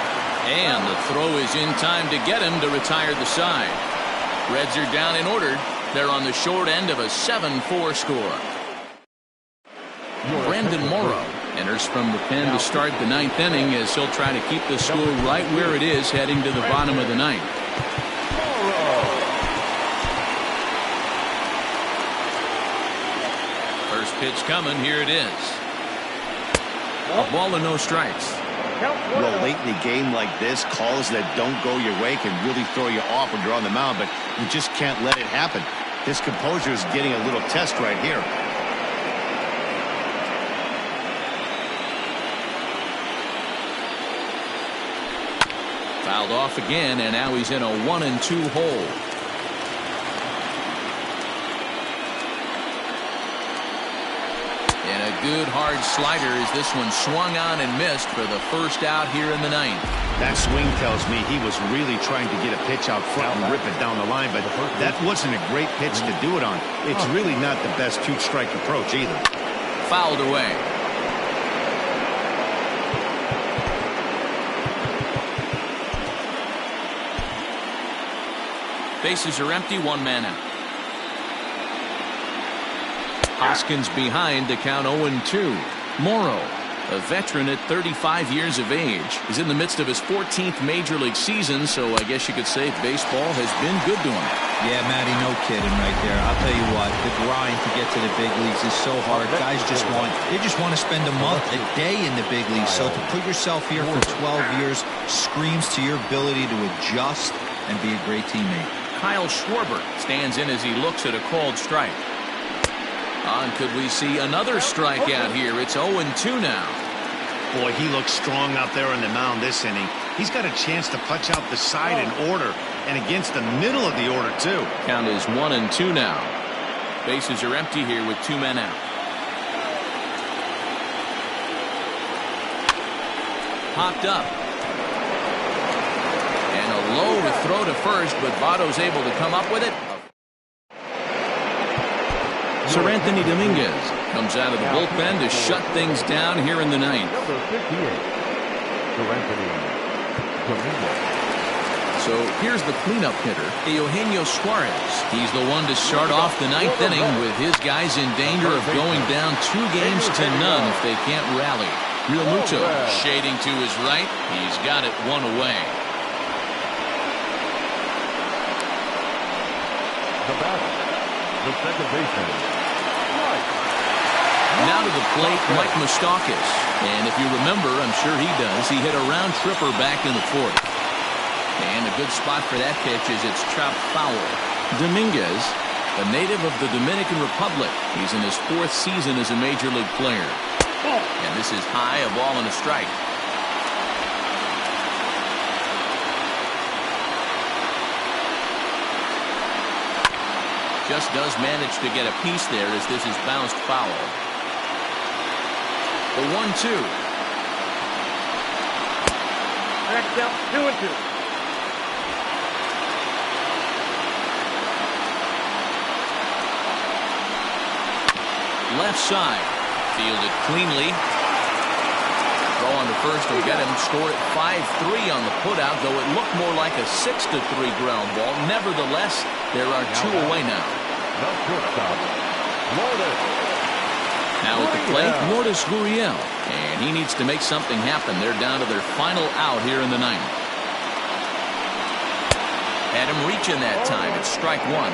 And the throw is in time to get him to retire the side. Reds are down in order. They're on the short end of a 7-4 score. Brendan Morrow enters from the pen to start the ninth inning as he'll try to keep the score right where it is heading to the bottom of the ninth. First pitch coming. Here it is. A ball and no strikes. Well, late in a game like this, calls that don't go your way can really throw you off when you're on the mound, but you just can't let it happen. His composure is getting a little test right here. Fouled off again, and now he's in a 1-2 hole. And a good hard slider as this one swung on and missed for the first out here in the ninth. That swing tells me he was really trying to get a pitch out front and rip it down the line, but that wasn't a great pitch to do it on. It's really not the best two-strike approach either. Fouled away. Bases are empty, one man out. Hoskins behind to count 0-2. Morrow, a veteran at 35 years of age, is in the midst of his 14th major league season, so I guess you could say baseball has been good to him. Yeah, Matty, no kidding right there. I'll tell you what, the grind to get to the big leagues is so hard. Guys just want to spend a month, a day in the big leagues. So to put yourself here for 12 years screams to your ability to adjust and be a great teammate. Kyle Schwarber stands in as he looks at a called strike. And could we see another strikeout here? It's 0-2 now. Boy, he looks strong out there on the mound this inning. He's got a chance to punch out the side in order, and against the middle of the order, too. Count is 1-2 now. Bases are empty here with two men out. Popped up. And a low to throw to first, but Votto's able to come up with it. Sir Anthony Dominguez comes out of the bullpen to shut things down here in the ninth. Number 58, Sir Anthony Dominguez. So here's the cleanup hitter, Eugenio Suarez. He's the one to start off the ninth inning with his guys in danger of going down 2-0 if they can't rally. Real Muto shading to his right. He's got it one away. The batter, the second baseman. Now to the plate, Mike Moustakas. And if you remember, I'm sure he does, he hit a round tripper back in the fourth. And a good spot for that pitch is it's chopped foul. Dominguez, a native of the Dominican Republic. He's in his fourth season as a major league player. And this is high, a ball and a strike. Just does manage to get a piece there as this is bounced foul. The 1-2. Next out, 2-2. Left side. Fielded cleanly. Throw on to first will get him. Score at 5-3 on the putout, though it looked more like a 6-3 ground ball. Nevertheless, there are two away now. The shortstop, Lourdes. Now at the plate, Lourdes Gurriel. And he needs to make something happen. They're down to their final out here in the ninth. Had him reaching that time. It's strike one.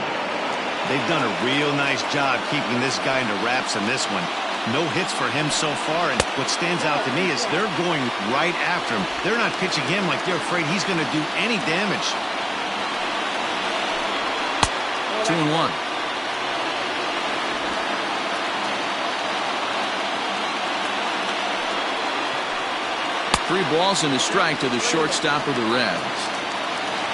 They've done a real nice job keeping this guy into wraps in this one. No hits for him so far, and what stands out to me is they're going right after him. They're not pitching him like they're afraid he's going to do any damage. 2-1. Three balls and a strike to the shortstop of the Reds.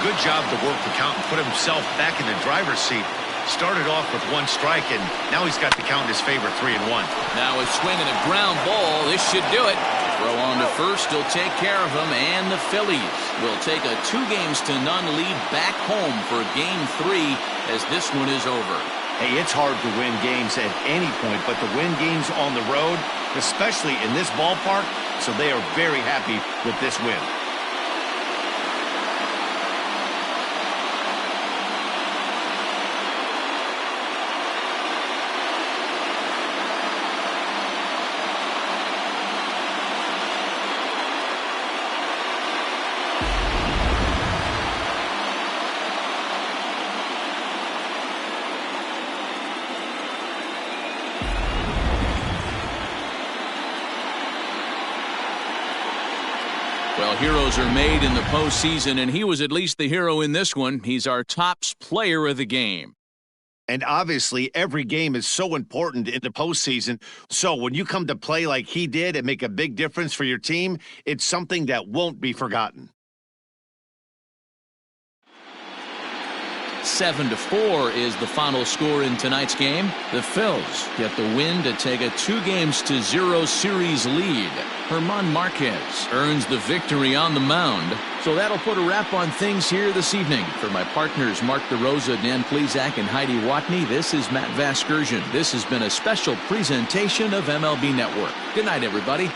Good job to work the count and put himself back in the driver's seat. Started off with 1 strike, and now he's got the count in his favor, 3-1. Now a swing and a ground ball. This should do it. Throw on to first. He'll take care of him, and the Phillies will take a 2-0 lead back home for Game 3 as this one is over. Hey, it's hard to win games at any point, but to win games on the road, especially in this ballpark, so they are very happy with this win. Well, heroes are made in the postseason, and he was at least the hero in this one. He's our top player of the game. And obviously, every game is so important in the postseason. So when you come to play like he did and make a big difference for your team, it's something that won't be forgotten. 7-4 is the final score in tonight's game. The Phils get the win to take a 2-0 series lead. German Marquez earns the victory on the mound. So that'll put a wrap on things here this evening. For my partners Mark DeRosa, Dan Plezak, and Heidi Watney, this is Matt Vasgersian. This has been a special presentation of MLB Network. Good night, everybody.